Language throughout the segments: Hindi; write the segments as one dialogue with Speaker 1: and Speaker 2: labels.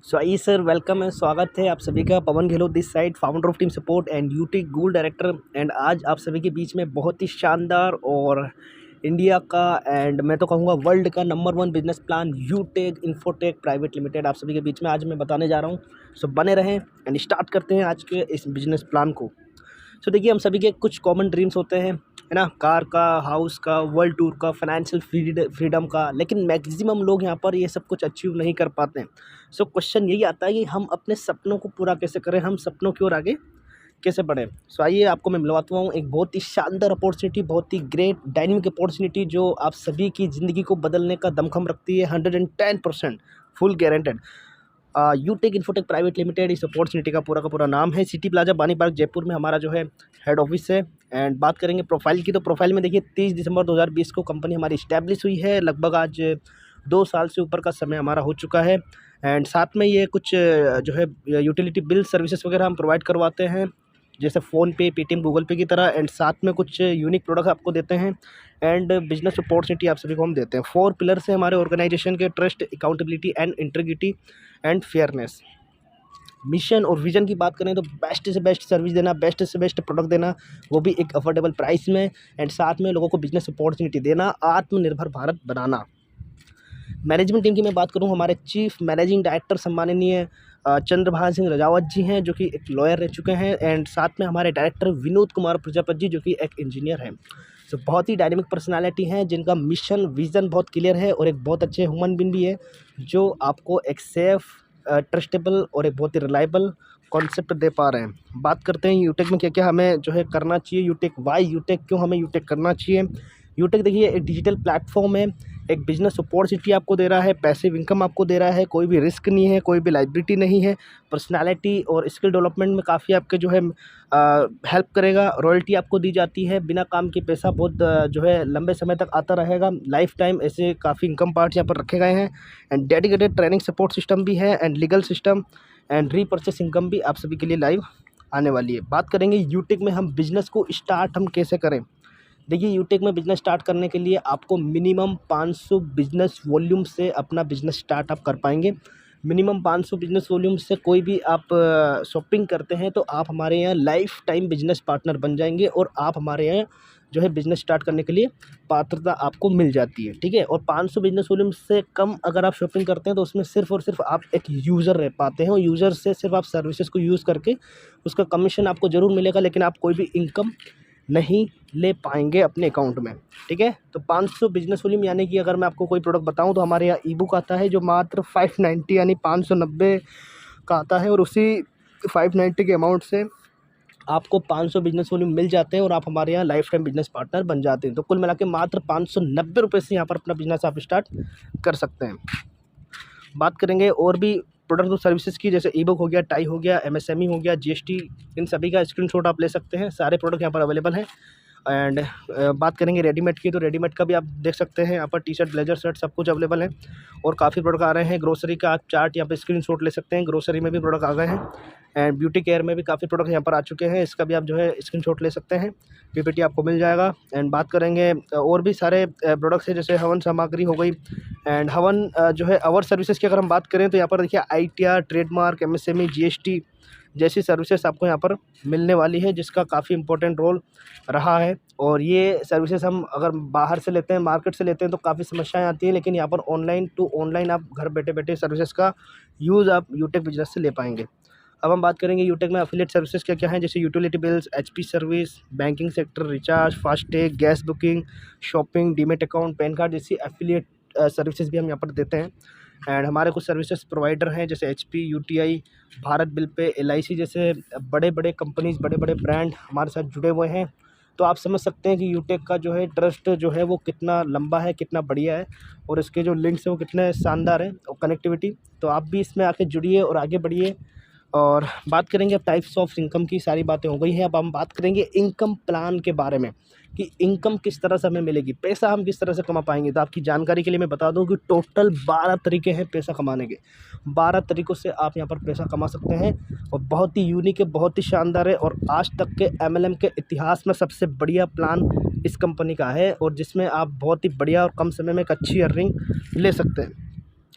Speaker 1: सो आइए सर, वेलकम है, स्वागत है आप सभी का। Pawan Gehlot this side, founder of team support and Utech gold director. And आज आप सभी के बीच में बहुत ही शानदार और इंडिया का एंड मैं तो कहूँगा वर्ल्ड का number 1 business plan यूटेक infotech private limited आप सभी के बीच में आज मैं बताने जा रहा हूँ। सो बने रहें एंड स्टार्ट करते हैं आज के इस बिजनेस प्लान को। सो देखिए, हम सभी के कुछ कॉमन ड्रीम्स होते हैं, है ना, कार का, हाउस का, वर्ल्ड टूर का, फाइनेंशियल फ्रीडम का, लेकिन मैक्सिमम लोग यहाँ पर ये सब कुछ अचीव नहीं कर पाते हैं। सो क्वेश्चन यही आता है कि हम अपने सपनों को पूरा कैसे करें, हम सपनों की ओर आगे कैसे बढ़ें। सो आइए आपको मैं मिलवाता हूँ एक बहुत ही शानदार अपॉर्चुनिटी, बहुत ही ग्रेट डायनेमिक अपॉर्चुनिटी जो आप सभी की ज़िंदगी को बदलने का दमखम रखती है। 110% full guaranteed. यूटेक infotech private limited इस अपॉर्चुनिटी का पूरा नाम है। सिटी प्लाजा बानी पार्क जयपुर में हमारा जो है हेड ऑफिस है। एंड बात करेंगे प्रोफाइल की, तो प्रोफाइल में देखिए 30 दिसंबर 2020 को कंपनी हमारी इस्टेब्लिश हुई है। लगभग आज 2 साल से ऊपर का समय हमारा हो चुका है। एंड साथ में ये कुछ जो है यूटिलिटी बिल सर्विसेज वगैरह हम प्रोवाइड करवाते हैं, जैसे फ़ोनपे, पेटीएम, गूगल पे की तरह। एंड साथ में कुछ यूनिक प्रोडक्ट आपको देते हैं एंड बिजनेस अपॉर्चुनिटी आप सभी को हम देते हैं। 4 पिलर से हमारे ऑर्गेनाइजेशन के: trust, accountability and integrity and fairness. Mission और विजन की बात करें तो बेस्ट से बेस्ट सर्विस देना, बेस्ट से बेस्ट प्रोडक्ट देना, वो भी एक अफोर्डेबल प्राइस में। एंड साथ में लोगों को बिजनेस अपॉर्चुनिटी देना, आत्मनिर्भर भारत बनाना। मैनेजमेंट टीम की मैं बात करूं, हमारे चीफ मैनेजिंग डायरेक्टर सम्माननीय चंद्रभान सिंह रजावत जी हैं, जो कि एक लॉयर रह चुके हैं। एंड साथ में हमारे डायरेक्टर विनोद कुमार प्रजापति जी, जो कि एक इंजीनियर हैं। तो बहुत ही डायनेमिक पर्सनालिटी हैं, जिनका मिशन विज़न बहुत क्लियर है और एक बहुत अच्छे ह्यूमन बीइंग भी है, जो आपको एक सेफ, ट्रस्टेबल और एक बहुत ही रिलायबल कॉन्सेप्ट दे पा रहे हैं। बात करते हैं यूटेक में क्या क्या हमें जो है करना चाहिए। यूटेक वाई यूटेक, क्यों हमें यूटेक करना चाहिए। यूटेक देखिए एक डिजिटल प्लेटफॉर्म है, एक बिजनेस अपॉर्चुनिटी आपको दे रहा है, पैसिव इनकम आपको दे रहा है, कोई भी रिस्क नहीं है, कोई भी लाइबिलिटी नहीं है। पर्सनालिटी और स्किल डेवलपमेंट में काफ़ी आपके जो है हेल्प करेगा। रॉयल्टी आपको दी जाती है, बिना काम के पैसा बहुत जो है लंबे समय तक आता रहेगा, लाइफ टाइम। ऐसे काफ़ी इनकम पार्ट्स यहाँ पर रखे गए हैं। And dedicated training support system भी है and legal system and repurchase income भी आप सभी के लिए लाइव आने वाली है। बात करेंगे यूटेक में हम बिज़नेस को स्टार्ट हम कैसे करें। देखिए, यूटेक में बिज़नेस स्टार्ट करने के लिए आपको मिनिमम 500 बिज़नेस वॉल्यूम से अपना बिज़नेस स्टार्ट आप कर पाएंगे। मिनिमम 500 बिज़नेस वॉल्यूम से कोई भी आप शॉपिंग करते हैं तो आप हमारे यहाँ लाइफ टाइम बिज़नेस पार्टनर बन जाएंगे और आप हमारे यहाँ जो है बिज़नेस स्टार्ट करने के लिए पात्रता आपको मिल जाती है, ठीक है। और 500 बिज़नेस वॉल्यूम से कम अगर आप शॉपिंग करते हैं तो उसमें सिर्फ और सिर्फ आप एक यूज़र रह पाते हैं, और यूज़र से सिर्फ आप सर्विसेज को यूज़ करके उसका कमीशन आपको ज़रूर मिलेगा, लेकिन आप कोई भी इनकम नहीं ले पाएंगे अपने अकाउंट में, ठीक है। तो 500 बिजनेस वॉल्यूम यानी कि अगर मैं आपको कोई प्रोडक्ट बताऊं तो हमारे यहाँ ई बुक आता है जो मात्र 590 यानी 590 का आता है, और उसी 590 के अमाउंट से आपको 500 बिजनेस वॉल्यूम मिल जाते हैं और आप हमारे यहाँ लाइफ टाइम बिजनेस पार्टनर बन जाते हैं। तो कुल मिला के मात्र 590 रुपये से यहाँ पर अपना बिजनेस आप स्टार्ट कर सकते हैं। बात करेंगे और भी प्रोडक्ट और सर्विसेज की, जैसे ई बुक हो गया, टाई हो गया, एमएसएमई हो गया, जीएसटी, इन सभी का स्क्रीनशॉट आप ले सकते हैं। सारे प्रोडक्ट यहाँ पर अवेलेबल हैं। एंड बात करेंगे रेडीमेड की, तो रेडीमेड का भी आप देख सकते हैं, यहाँ पर टी शर्ट, ब्लेजर, शर्ट सब कुछ अवेलेबल है और काफ़ी प्रोडक्ट आ रहे हैं। ग्रोसरी का आप चार्ट यहाँ पर स्क्रीनशॉट ले सकते हैं, ग्रोसरी में भी प्रोडक्ट आ गए हैं। एंड ब्यूटी केयर में भी काफ़ी प्रोडक्ट यहाँ पर आ चुके हैं, इसका भी आप जो है स्क्रीनशॉट ले सकते हैं, पीपीटी आपको मिल जाएगा। एंड बात करेंगे और भी सारे प्रोडक्ट्स हैं, जैसे हवन सामग्री हो गई। एंड हवन जो है अवर सर्विसेज की अगर हम बात करें तो यहाँ पर देखिए आईटीआर, ट्रेडमार्क, एमएसएमई, जीएसटी जैसी सर्विसेज आपको यहाँ पर मिलने वाली है, जिसका काफ़ी इंपॉर्टेंट रोल रहा है। और ये सर्विसेज हम अगर बाहर से लेते हैं, मार्केट से लेते हैं तो काफ़ी समस्याएं आती हैं, लेकिन यहाँ पर ऑनलाइन टू ऑनलाइन आप घर बैठे बैठे सर्विसेज का यूज़ आप यूटेक बिजनेस से ले पाएंगे। अब हम बात करेंगे यूटेक में एफिलिएट सर्विसेज क्या क्या हैं, जैसे utility bills, HP service, banking sector, recharge, FASTag, gas booking, shopping, demat account, pan card जैसी एफिलिएट सर्विसेज भी हम यहाँ पर देते हैं। एंड हमारे कुछ सर्विसेज प्रोवाइडर हैं, जैसे HP, UTI, Bharat bill pay, LIC जैसे बड़े बड़े कंपनीज, बड़े बड़े ब्रांड हमारे साथ जुड़े हुए हैं। तो आप समझ सकते हैं कि यूटेक का जो है ट्रस्ट जो है वो कितना लंबा है, कितना बढ़िया है, और इसके जो लिंक्स हैं वो कितने शानदार हैं, और कनेक्टिविटी। तो आप भी इसमें आके जुड़िए और आगे बढ़िए। और बात करेंगे अब टाइप्स ऑफ इनकम की, सारी बातें हो गई हैं। अब हम बात करेंगे इनकम प्लान के बारे में कि इनकम किस तरह से हमें मिलेगी, पैसा हम किस तरह से कमा पाएंगे। तो आपकी जानकारी के लिए मैं बता दूं कि टोटल 12 तरीके हैं पैसा कमाने के। 12 तरीक़ों से आप यहाँ पर पैसा कमा सकते हैं, और बहुत ही यूनिक है, बहुत ही शानदार है, और आज तक के एमएलएम के इतिहास में सबसे बढ़िया प्लान इस कंपनी का है, और जिसमें आप बहुत ही बढ़िया और कम समय में एक अच्छी अर्निंग ले सकते हैं।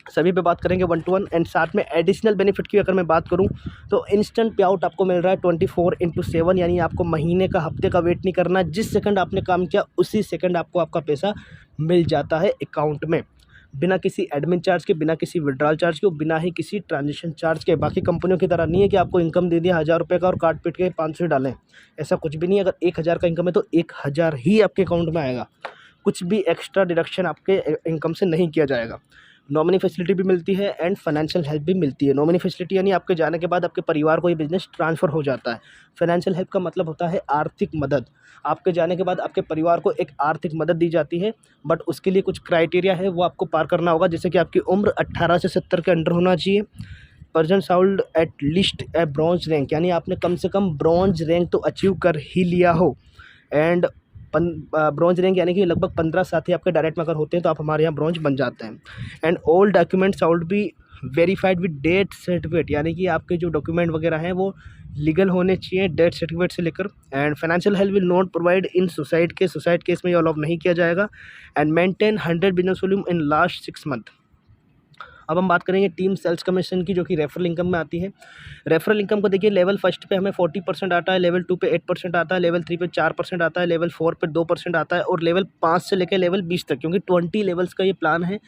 Speaker 1: सभी पे बात करेंगे 1 to 1। एंड साथ में एडिशनल बेनिफिट की अगर मैं बात करूं तो इंस्टेंट पे आउट आपको मिल रहा है 24/7, यानी आपको महीने का, हफ्ते का वेट नहीं करना। जिस सेकंड आपने काम किया उसी सेकंड आपको आपका पैसा मिल जाता है अकाउंट में, बिना किसी एडमिन चार्ज के, बिना किसी विड्रॉल चार्ज के, बिना ही किसी ट्रांजेक्शन चार्ज के। बाकी कंपनियों की तरह नहीं है कि आपको इनकम दे दिया 1000 रुपये का और काट पीट के 500 डालें, ऐसा कुछ भी नहीं है। अगर 1000 का इनकम है तो 1000 ही आपके अकाउंट में आएगा, कुछ भी एक्स्ट्रा डिडक्शन आपके इनकम से नहीं किया जाएगा। नॉमिनी फैसिलिटी भी मिलती है एंड फाइनेंशियल हेल्प भी मिलती है। नॉमिनी फैसिलिटी यानी आपके जाने के बाद आपके परिवार को ये बिजनेस ट्रांसफ़र हो जाता है। फाइनेंशियल हेल्प का मतलब होता है आर्थिक मदद। आपके जाने के बाद आपके परिवार को एक आर्थिक मदद दी जाती है, बट उसके लिए कुछ क्राइटेरिया है, वो आपको पार करना होगा। जैसे कि आपकी उम्र 18 से 70 के अंडर होना चाहिए। Person should at least a bronze rank, यानी आपने कम से कम ब्रॉन्ज रैंक तो अचीव कर ही लिया हो। एंड ब्रॉन्ज रैंक यानी कि लगभग 15 साथी आपके डायरेक्ट में अगर होते हैं तो आप हमारे यहाँ ब्रॉन्ज बन जाते हैं। And all documents out be verified with death certificate, यानी कि आपके जो डॉक्यूमेंट वगैरह हैं वो लीगल होने चाहिए डेथ सर्टिफिकेट से लेकर। And financial help will not provide in suicide case में ये अलाउ नहीं किया जाएगा। And maintain 100 business volume in last 6 month. अब हम बात करेंगे टीम सेल्स कमीशन की, जो कि रेफरल इनकम में आती है। रेफरल इनकम को देखिए, लेवल फर्स्ट पे हमें 40% आता है, लेवल 2 पे 8% आता है, लेवल 3 पे 4% आता है, लेवल 4 पे 2% आता है, और लेवल 5 से लेकर लेवल 20 तक, क्योंकि 20 लेवल्स का ये प्लान है,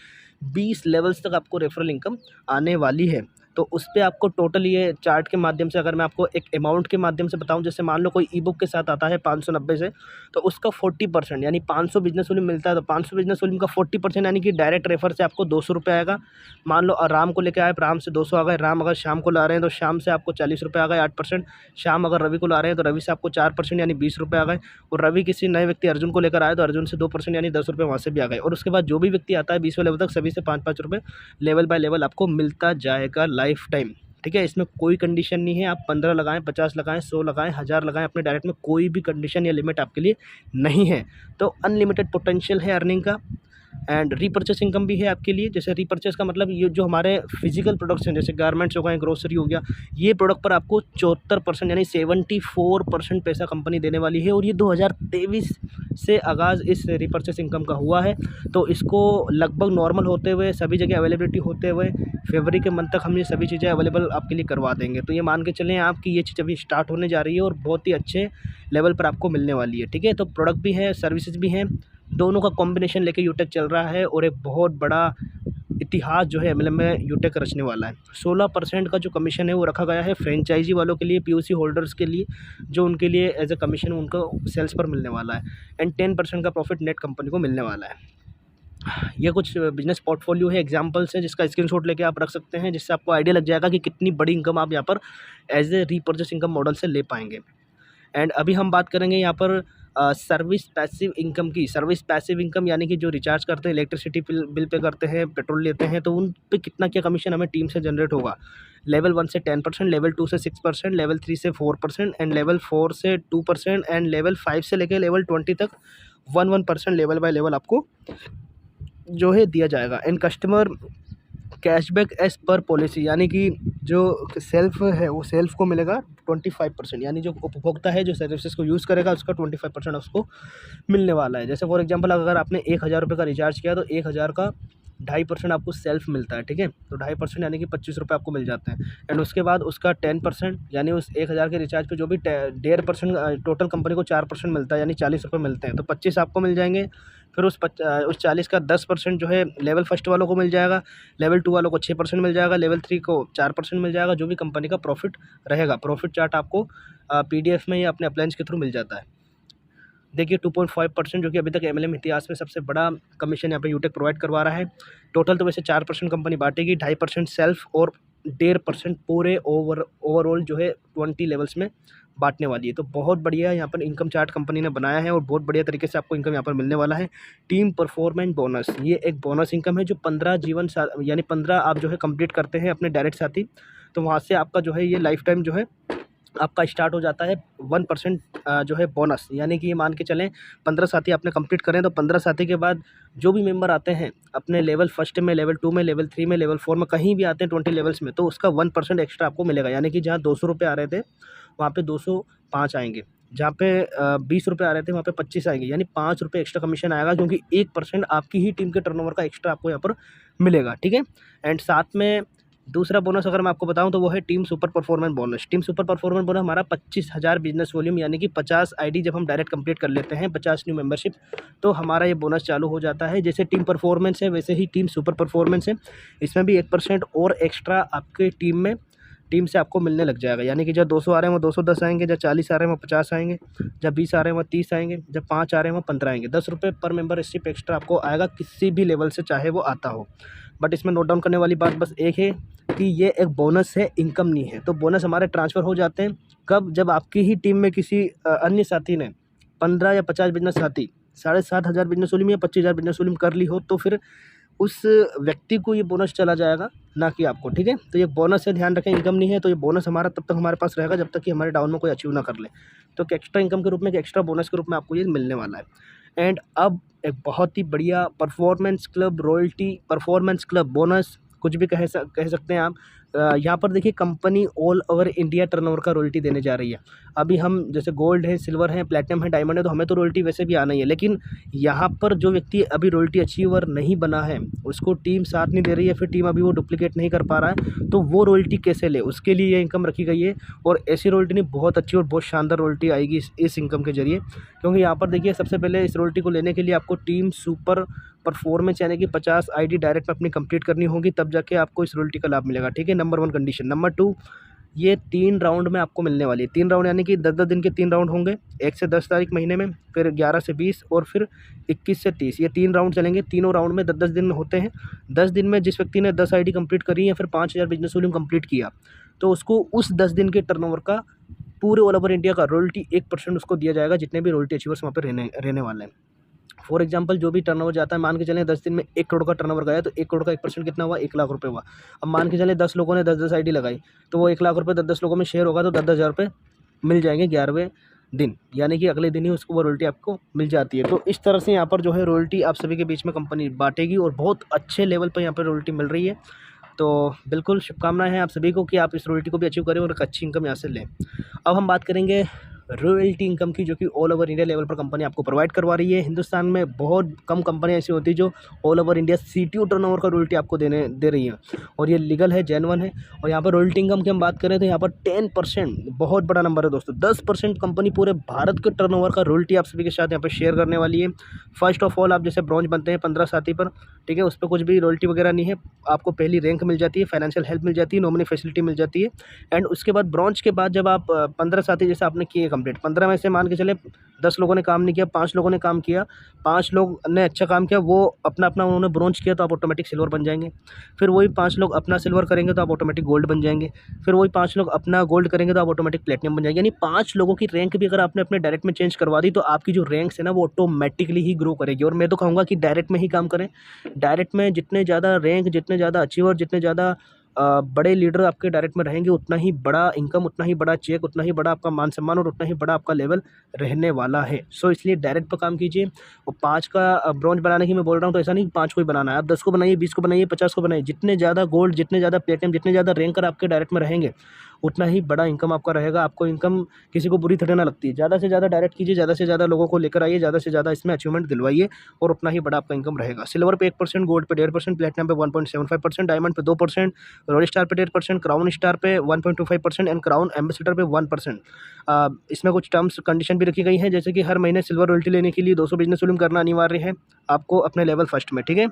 Speaker 1: 20 लेवल्स तक आपको रेफरल इनकम आने वाली है। तो उस पे आपको टोटल ये चार्ट के माध्यम से अगर मैं आपको एक अमाउंट के माध्यम से बताऊं, जैसे मान लो कोई ई बुक के साथ आता है 590 से, तो उसका 40% यानी 500 बिजनेस वॉल्यूम मिलता है, तो 500 बिजनेस वॉल्यूम का 40% यानी कि डायरेक्ट रेफर से आपको 200 रुपये आएगा। मान लो राम को लेकर आए, राम से 200 आ गए। राम अगर शाम को ला रहे हैं तो शाम से आपको 40 रुपये आ गए, 8%। शाम अगर रवि को ला रहे हैं तो रवि से आपको 4% यानी 20 रुपये आ गए। और रवि किसी नए व्यक्ति अर्जुन को लेकर आए तो अर्जुन से 2% यानी 10 रुपये वहाँ से भी आ गए। और उसके बाद जो भी व्यक्ति आता है 20वें लेवल तक, सभी से 5-5 रुपये लेवल बाय लेवल आपको मिलता जाएगा लाइफ टाइम। ठीक है, इसमें कोई कंडीशन नहीं है, आप 15 लगाएं, 50 लगाएं, 100 लगाएं, 1000 लगाएं, अपने डायरेक्ट में कोई भी कंडीशन या लिमिट आपके लिए नहीं है। तो अनलिमिटेड पोटेंशियल है अर्निंग का। एंड रीपर्चेस इनकम भी है आपके लिए। जैसे रीपर्चेस का मतलब ये जो हमारे फिजिकल प्रोडक्ट्स हैं, जैसे गारमेंट्स हो गए, ग्रोसरी हो गया, ये प्रोडक्ट पर आपको 74% यानी 74% पैसा कंपनी देने वाली है। और ये 2023 से आगाज़ इस रीपर्चेस इनकम का हुआ है। तो इसको लगभग नॉर्मल होते हुए, सभी जगह अवेलेबिलिटी होते हुए, फरवरी के मंथ तक हम ये सभी चीज़ें अवेलेबल आपके लिए करवा देंगे। तो ये मान के चलें आप कि ये चीज़ अभी स्टार्ट होने जा रही है और बहुत ही अच्छे लेवल पर आपको मिलने वाली है। ठीक है, तो प्रोडक्ट भी है, सर्विसेज भी हैं, दोनों का कॉम्बिनेशन लेके यूटेक चल रहा है और एक बहुत बड़ा इतिहास जो है एमएलएम में यूटेक रचने वाला है। 16% का जो कमीशन है वो रखा गया है फ्रेंचाइजी वालों के लिए, पीओसी होल्डर्स के लिए, जो उनके लिए एज ए कमीशन उनको सेल्स पर मिलने वाला है। एंड 10% का प्रॉफिट नेट कंपनी को मिलने वाला है। ये कुछ बिजनेस पोर्टफोलियो है, एग्जांपल्स हैं, जिसका स्क्रीनशॉट लेके आप रख सकते हैं, जिससे आपको आइडिया लग जाएगा कि कितनी बड़ी इनकम आप यहाँ पर as a repurchase income model से ले पाएंगे। एंड अभी हम बात करेंगे यहाँ पर सर्विस पैसिव इनकम की। सर्विस पैसिव इनकम यानी कि जो रिचार्ज करते हैं, इलेक्ट्रिसिटी बिल पे करते हैं, पेट्रोल लेते हैं, तो उन पे कितना क्या कमीशन हमें टीम से जनरेट होगा। लेवल 1 से 10%, लेवल 2 से 6%, लेवल 3 से 4%, एंड लेवल 4 से 2%, एंड लेवल 5 से लेकर लेवल 20 तक 1% लेवल बाय लेवल आपको जो है दिया जाएगा। End customer cashback as per policy, यानी कि जो सेल्फ है वो सेल्फ को मिलेगा 25%, यानी जो उपभोक्ता है जो सर्विसेज को यूज़ करेगा उसका 25% उसको मिलने वाला है। जैसे फॉर एग्जांपल अगर आपने 1000 रुपये का रिचार्ज किया तो 1000 का 2.5% आपको सेल्फ मिलता है। ठीक है, तो 2.5% यानी कि 25 रुपये आपको मिल जाते हैं। एंड उसके बाद उसका 10% यानी उस 1000 के रिचार्ज पे जो भी 1.5% टोटल कंपनी को 4% मिलता है, यानी 40 रुपये मिलते हैं, तो 25 आपको मिल जाएंगे। फिर उस 40 का 10% जो है लेवल फर्स्ट वालों को मिल जाएगा, लेवल 2 वालों को 6% मिल जाएगा, लेवल 3 को 4% मिल जाएगा, जो भी कंपनी का प्रॉफिट रहेगा। प्रॉफिट चार्ट आपको PDF में या अपने अप्लायंस के थ्रू मिल जाता है। देखिए 2.5% जो कि अभी तक एमएलएम इतिहास में सबसे बड़ा कमीशन यहाँ पे यूटेक प्रोवाइड करवा रहा है। टोटल तो वैसे 4% कंपनी बांटेगी, 2.5% सेल्फ और 1.5% पूरे ओवरऑल जो है 20 लेवल्स में बांटने वाली है। तो बहुत बढ़िया यहाँ पर इनकम चार्ट कंपनी ने बनाया है और बहुत बढ़िया तरीके से आपको इनकम यहाँ पर मिलने वाला है। टीम परफॉर्मेंस बोनस, ये एक बोनस इनकम है जो 15 जीवन यानी 15 आप जो है कंप्लीट करते हैं अपने डायरेक्ट साथी, तो वहाँ से आपका जो है ये लाइफ टाइम जो है आपका स्टार्ट हो जाता है 1% जो है बोनस। यानी कि ये मान के चलें 15 साथी आपने कंप्लीट करें तो 15 साथी के बाद जो भी मेंबर आते हैं अपने लेवल फर्स्ट में, लेवल 2 में, लेवल 3 में, लेवल 4 में, कहीं भी आते हैं 20 लेवल्स में, तो उसका 1% एक्स्ट्रा आपको मिलेगा। यानी कि जहाँ 200 रुपये आ रहे थे वहाँ पे 205 आएंगे। जहाँ पे 20 रुपये आ रहे थे वहाँ पे 25 आएंगे, यानी 5 रुपये एक्स्ट्रा कमीशन आएगा, क्योंकि 1% आपकी ही टीम के टर्नओवर का एक्स्ट्रा आपको यहाँ पर मिलेगा, ठीक है। एंड साथ में दूसरा बोनस अगर मैं आपको बताऊं तो वो है team super performance bonus. Team super performance bonus हमारा 25,000 बिजनेस वॉल्यूम, यानी कि 50 आईडी जब हम डायरेक्ट कंप्लीट कर लेते हैं, 50 न्यू मेंबरशिप, तो हमारा ये बोनस चालू हो जाता है। जैसे टीम परफॉर्मेंस है वैसे ही टीम सुपर परफॉर्मेंस है, इसमें भी 1% और एक्स्ट्रा आपके टीम से आपको मिलने लग जाएगा। यानी कि जब 200 आ रहे हैं वो 210 आएंगे, जब 40 आ रहे हैं वो 50 आएंगे, जब 20 आ रहे हैं वो 30 आएंगे, जब 5 आ रहे हैं वो 15 आएंगे। 10 रुपये पर मेंबरशिप एक्स्ट्रा आपको आएगा किसी भी लेवल से, चाहे वो आता हो। बट इसमें नोट डाउन करने वाली बात बस एक है कि ये एक बोनस है, इनकम नहीं है। तो बोनस हमारे ट्रांसफ़र हो जाते हैं कब? जब आपकी ही टीम में किसी अन्य साथी ने 15 या 50 बिजनेस साथी 7,500 बिजनेस वॉल्यूम या 25,000 बिजनेस वॉल्यूम कर ली हो, तो फिर उस व्यक्ति को ये बोनस चला जाएगा, ना कि आपको, ठीक है। तो ये बोनस है, ध्यान रखें, इनकम नहीं है। तो ये बोनस हमारा तब तक हमारे पास रहेगा जब तक कि हमारे डाउन में कोई अचीव ना कर ले। तो एक एक्स्ट्रा इनकम के रूप में, एक एक्स्ट्रा बोनस के रूप में आपको ये मिलने वाला है। एंड अब एक बहुत ही बढ़िया performance club royalty, performance club bonus, कुछ भी कह सकते हैं आप। यहाँ पर देखिए company all over India turnover का रॉयल्टी देने जा रही है। अभी हम जैसे गोल्ड है, सिल्वर है, प्लैटिनम है, डायमंड है, तो हमें तो रॉयल्टी वैसे भी आना ही है। लेकिन यहाँ पर जो व्यक्ति अभी रॉयल्टी अचीवर नहीं बना है, उसको टीम साथ नहीं दे रही है, फिर टीम अभी वो डुप्लीकेट नहीं कर पा रहा है, तो वो रॉयल्टी कैसे ले, उसके लिए ये इनकम रखी गई है। और ऐसी रॉयल्टी नहीं, बहुत अच्छी और बहुत शानदार रॉयल्टी आएगी इस इनकम के जरिए। क्योंकि यहाँ पर देखिए सबसे पहले इस रॉयल्टी को लेने के लिए आपको टीम सुपर परफॉर्मेंस यानी कि 50 आईडी डायरेक्ट में अपनी कंप्लीट करनी होगी, तब जाके आपको इस रॉयल्टी का लाभ मिलेगा, ठीक है। Number 1 condition. नंबर 2, ये 3 राउंड में आपको मिलने वाली है। 3 राउंड यानी कि 10-10 दिन के 3 राउंड होंगे, 1 से 10 तारीख महीने में, फिर 11 से 20 और फिर 21 से 30। ये 3 राउंड चलेंगे। तीनों राउंड में 10-10 दिन होते हैं। 10 दिन में जिस व्यक्ति ने 10 आईडी कंप्लीट करी या फिर 5,000 बिजनेस वॉल्यूम कंप्लीट किया, तो उसको उस 10 दिन के टर्नओवर का पूरे ऑल ओवर इंडिया का रॉयल्टी 1% उसको दिया जाएगा, जितने भी रॉयल्टी अचीवर्स वहाँ पर रहने वाले हैं। फॉर एग्जांपल जो भी टर्नओवर जाता है, मान के चलें 10 दिन में 1 करोड़ का टर्नओवर गया, तो 1 करोड़ का 1% कितना हुआ? 1 लाख रुपए हुआ। अब मान के चलें 10 लोगों ने 10-10 आईडी लगाई, तो वो 1 लाख रुपए 10-10 लोगों में शेयर होगा, तो 10-10 हज़ार रुपये मिल जाएंगे 11वें दिन, यानी कि अगले दिन ही उसको वो रॉयल्टी आपको मिल जाती है। तो इस तरह से यहाँ पर जो है रॉयल्टी आप सभी के बीच में कंपनी बांटेगी और बहुत अच्छे लेवल पर यहाँ पर रॉयल्टी मिल रही है। तो बिल्कुल शुभकामनाएं हैं आप सभी को कि आप इस रॉयल्टी को भी अचीव करें और एक अच्छी इनकम यहाँ से लें। अब हम बात करेंगे रॉयल्टी इनकम की, जो कि ऑल ओवर इंडिया लेवल पर कंपनी आपको प्रोवाइड करवा रही है। हिंदुस्तान में बहुत कम कंपनियां ऐसी होती है जो all over India CTO turnover का रॉयल्टी आपको दे रही है, और ये लीगल है, जेन्युइन है। और यहाँ पर रॉयल्टी इनकम की हम बात करें तो यहाँ पर 10%, बहुत बड़ा नंबर है दोस्तों। 10% कंपनी पूरे भारत के टर्नओवर का रॉयल्टी आप सभी के साथ यहाँ पर शेयर करने वाली है। फर्स्ट ऑफ ऑल, आप जैसे ब्रॉन्ज बनते हैं 15 साथी पर, ठीक है, उस पर कुछ भी रॉयल्टी वगैरह नहीं है, आपको पहली रैंक मिल जाती है, फाइनेंशियल हेल्प मिल जाती है, नॉमिनी फैसिलिटी मिल जाती है। एंड उसके बाद ब्रॉन्ज के बाद जब आप 15 साथी जैसे आपने किए कंप्लीट, 15 में से मान के चले 10 लोगों ने काम नहीं किया, 5 लोगों ने काम किया, 5 लोग ने अच्छा काम किया, वो अपना अपना उन्होंने ब्रॉन्ज किया, तो आप ऑटोमेटिक सिल्वर बन जाएंगे। फिर वही 5 लोग अपना सिल्वर करेंगे तो आप ऑटोमेटिक गोल्ड बन जाएंगे। फिर वही 5 लोग अपना गोल्ड करेंगे तो आप ऑटोमेटिक प्लेटिनम बन जाएंगे। यानी 5 लोगों की रैंक भी अगर आपने अपने डायरेक्ट में चेंज करवा दी, तो आपकी जो रैंक्स है ना वो ऑटोमेटिकली ही ग्रो करेगी। और मैं तो कहूँगा कि डायरेक्ट में ही काम करें। डायरेक्ट में जितने ज़्यादा रैंक, जितने ज़्यादा अचीवर, जितने ज़्यादा बड़े लीडर आपके डायरेक्ट में रहेंगे, उतना ही बड़ा इनकम, उतना ही बड़ा चेक, उतना ही बड़ा आपका मान सम्मान और उतना ही बड़ा आपका लेवल रहने वाला है। सो इसलिए डायरेक्ट पर काम कीजिए। और 5 का ब्रॉन्ज बनाने की मैं बोल रहा हूँ, तो ऐसा नहीं 5 को ही बनाना है, आप 10 को बनाइए, 20 को बनाइए, 50 को बनाइए। जितने ज़्यादा गोल्ड, जितने ज़्यादा प्लेटिनम, जितने ज़्यादा रैंकर आपके डायरेक्ट में रहेंगे, उतना ही बड़ा इनकम आपका रहेगा। आपको इनकम किसी को बुरी तरह ना लगती है। ज़्यादा से ज़्यादा डायरेक्ट कीजिए, ज़्यादा से ज़्यादा लोगों को लेकर आइए, ज़्यादा से ज़्यादा इसमें अचीवमेंट दिलवाइए, और उतना ही बड़ा आपका इनकम रहेगा। सिल्वर पे 1%, गोल्ड पे 1.5%, प्लेटिनम पे 1.75%, डायमंड पे 2%, रॉयल स्टार पे 1.5%, क्राउन स्टार पे 1.25% एंड क्राउन एम्बेसडर पे 1%। इसमें कुछ टर्म्स कंडीशन भी रखी गई हैं, जैसे कि हर महीने सिल्वर रॉयल्टी लेने के लिए 200 बिजनेस वॉल्यूम करना अनिवार्य है आपको अपने लेवल फर्स्ट में, ठीक है।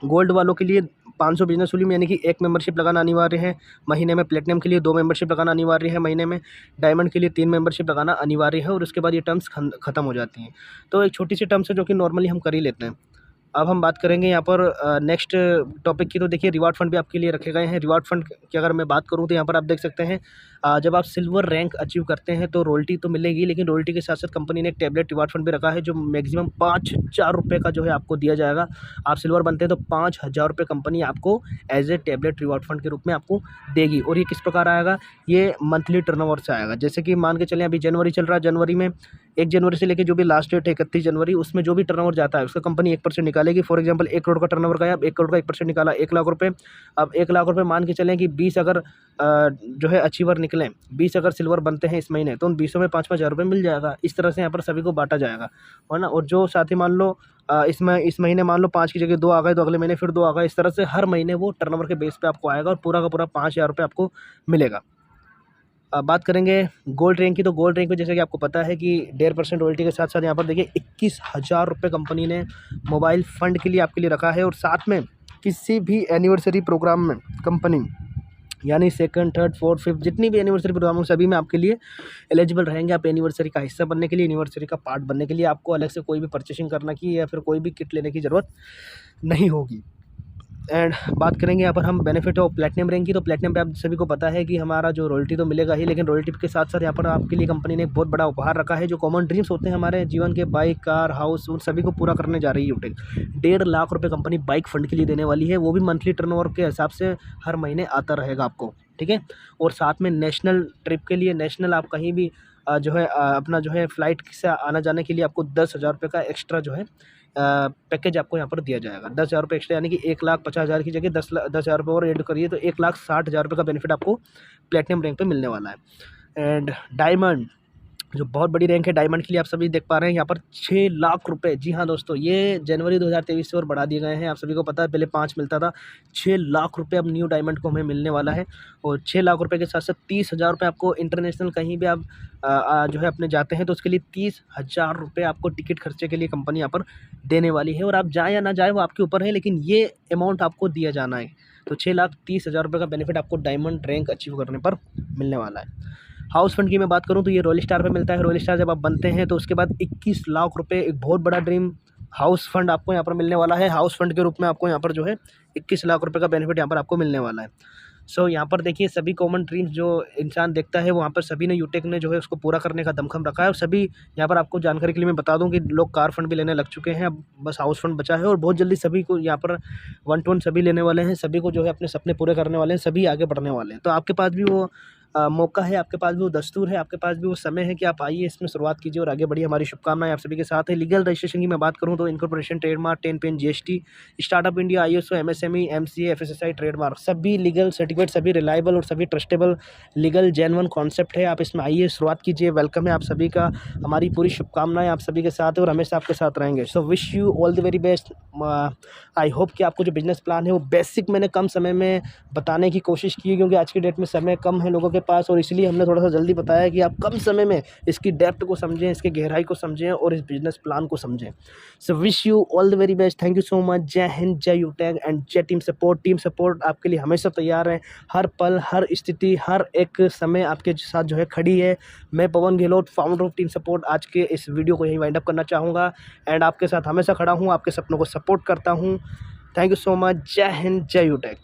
Speaker 1: गोल्ड वालों के लिए 500 बिजनेस वॉल्यूम यानी कि 1 मेंबरशिप लगाना अनिवार्य है महीने में। प्लेटिनम के लिए 2 मेंबरशिप लगाना अनिवार्य है महीने में। डायमंड के लिए 3 मेंबरशिप लगाना अनिवार्य है, और उसके बाद ये टर्म्स खत्म हो जाती हैं। तो एक छोटी सी टर्म्स है जो कि नॉर्मली हम कर ही लेते हैं। अब हम बात करेंगे यहाँ पर नेक्स्ट टॉपिक की। तो देखिए रिवार्ड फंड भी आपके लिए रखे गए हैं। रिवार्ड फंड की अगर मैं बात करूँ तो यहाँ पर आप देख सकते हैं, जब आप सिल्वर रैंक अचीव करते हैं तो रॉयल्टी तो मिलेगी, लेकिन रॉयल्टी के साथ साथ कंपनी ने एक टैबलेट रिवार्ड फंड भी रखा है, जो मैक्सिमम 5,000 रुपये का जो है आपको दिया जाएगा। आप सिल्वर बनते हैं तो 5,000 रुपये कंपनी आपको as a tablet reward fund के रूप में आपको देगी। और ये किस प्रकार आएगा? ये मंथली टर्नओवर से आएगा। जैसे कि मान के चलें अभी जनवरी चल रहा है, जनवरी में 1 जनवरी से लेकर जो भी लास्ट डेट है 31 जनवरी, उसमें जो भी टर्नओवर जाता है उसका कंपनी 1% निकालेगी। फॉर एग्जांपल 1 करोड़ का टर्नओवर गया, अब 1 करोड़ का 1% निकाला 1 लाख रुपये। अब 1 लाख रुपये मान के चलें कि 20 अगर जो है अचीवर निकलें, 20 अगर सिल्वर बनते हैं इस महीने, तो उन 20 में 5-5 हज़ार रुपये मिल जाएगा। इस तरह से यहाँ पर सभी को बाँटा जाएगा, है ना। और जो साथी मान लो इस महीने मान लो 5 की जगह 2 आ गए, तो अगले महीने फिर 2 आ गए। इस तरह से हर महीने वो टर्नओवर के बेस पे आपको आएगा और पूरा का पूरा 5,000 रुपये आपको मिलेगा। अब बात करेंगे गोल्ड रैंक की, तो गोल्ड रैंक में जैसे कि आपको पता है कि 1.5% रॉयल्टी के साथ साथ यहाँ पर देखिए 21,000 रुपये कंपनी ने मोबाइल फ़ंड के लिए आपके लिए रखा है। और साथ में किसी भी एनिवर्सरी प्रोग्राम में कंपनी, यानी सेकंड, थर्ड, फोर्थ, फिफ्थ, जितनी भी एनिवर्सरी प्रोग्राम हो सभी में आपके लिए एलिजिबल रहेंगे। आप एनिवर्सरी का हिस्सा बनने के लिए, एनिवर्सरी का पार्ट बनने के लिए आपको अलग से कोई भी परचेसिंग करना की या फिर कोई भी किट लेने की ज़रूरत नहीं होगी। एंड बात करेंगे यहाँ पर हम बेनिफिट ऑफ प्लैटिनम रैंक की, तो प्लैटिनम पे आप सभी को पता है कि हमारा जो रॉयल्टी तो मिलेगा ही, लेकिन रॉयल्टी के साथ साथ यहाँ पर आपके लिए कंपनी ने एक बहुत बड़ा उपहार रखा है। जो कॉमन ड्रीम्स होते हैं हमारे जीवन के, बाइक, कार, हाउस, उन सभी को पूरा करने जा रही है यूटेक। 1.5 लाख रुपये कंपनी बाइक फंड के लिए देने वाली है, वो भी मंथली टर्नओवर के हिसाब से हर महीने आता रहेगा आपको, ठीक है। और साथ में नेशनल ट्रिप के लिए, नेशनल आप कहीं भी जो है अपना जो है फ़्लाइट से आना जाने के लिए आपको 10,000 रुपये का एक्स्ट्रा जो है पैकेज आपको यहाँ पर दिया जाएगा। 10,000 रुपये एक्स्ट्रा, यानी कि 1,50,000 की जगह 10,000 रुपये और ऐड करिए तो 1,60,000 रुपये का बेनिफिट आपको प्लैटिनम रैंक पे मिलने वाला है। एंड डायमंड, जो बहुत बड़ी रैंक है डायमंड के लिए, आप सभी देख पा रहे हैं यहाँ पर 6 लाख रुपए। जी हाँ दोस्तों, ये जनवरी 2023 से और बढ़ा दिए गए हैं। आप सभी को पता है पहले 5 मिलता था, 6 लाख रुपए अब न्यू डायमंड को हमें मिलने वाला है। और 6 लाख रुपए के साथ साथ 30,000 रुपये आपको इंटरनेशनल कहीं भी आप जो है अपने जाते हैं तो उसके लिए 30,000 रुपये आपको टिकट खर्चे के लिए कंपनी यहाँ पर देने वाली है। और आप जाएँ या ना जाएँ वो आपके ऊपर है, लेकिन ये अमाउंट आपको दिया जाना है। तो 6,30,000 रुपये का बेनिफिट आपको डायमंड रैंक अचीव करने पर मिलने वाला है। हाउस फंड की मैं बात करूं तो ये रॉयल स्टार पे मिलता है। रॉयल स्टार जब आप बनते हैं तो उसके बाद 21 लाख रुपए, एक बहुत बड़ा ड्रीम हाउस फंड आपको यहाँ पर मिलने वाला है। हाउस फंड के रूप में आपको यहाँ पर जो है 21 लाख रुपए का बेनिफिट यहाँ पर आपको मिलने वाला है। सो यहाँ पर देखिए सभी कॉमन ड्रीम्स जो इंसान देखता है वहाँ पर सभी ने यूटेक ने जो है उसको पूरा करने का दमखम रखा है। और सभी यहाँ पर आपको जानकारी के लिए मैं बता दूँ कि लोग कार फंड भी लेने लग चुके हैं, अब बस हाउस फंड बचा है। और बहुत जल्दी सभी को यहाँ पर 1 to 1 सभी लेने वाले हैं, सभी को जो है अपने सपने पूरे करने वाले हैं, सभी आगे बढ़ने वाले हैं। तो आपके पास भी वो मौका है, आपके पास भी वो दस्तूर है, आपके पास भी वो समय है कि आप आइए इसमें शुरुआत कीजिए और आगे बढ़िए। हमारी शुभकामनाएं आप सभी के साथ है। लीगल रजिस्ट्रेशन की मैं बात करूं तो incorporation, trademark, 10 PAN GST, startup India, ISO, MSME, MCA, FSSI, trademark, सभी लीगल सर्टिफिकेट, सभी रिलायबल और सभी ट्रस्टेबल लीगल जेन्युइन कॉन्सेप्ट है। आप इसमें आइए, शुरुआत कीजिए। वेलकम है आप सभी का, हमारी पूरी शुभकामनाएं आप सभी के साथ है और हमेशा आपके साथ रहेंगे। So wish you all the very best. I hope कि आपको जो बिजनेस प्लान है वो बेसिक मैंने कम समय में बताने की कोशिश की है, क्योंकि आज की डेट में समय कम है लोगों के पास, और इसलिए हमने थोड़ा सा जल्दी बताया कि आप कम समय में इसकी डेप्थ को समझें, इसकी गहराई को समझें और इस बिजनेस प्लान को समझें। So wish you all the very best. Thank you so much. जय हिंद, जय यूटेक एंड जय टीम सपोर्ट। टीम सपोर्ट आपके लिए हमेशा तैयार है, हर पल, हर स्थिति, हर एक समय आपके साथ जो है खड़ी है। मैं Pawan Gehlot, founder of team support, आज के इस वीडियो को यहीं वाइंड अप करना चाहूँगा। एंड आपके साथ हमेशा खड़ा हूँ, आपके सपनों को सपोर्ट करता हूँ। Thank you so much. जय हिंद, जय यूटेक।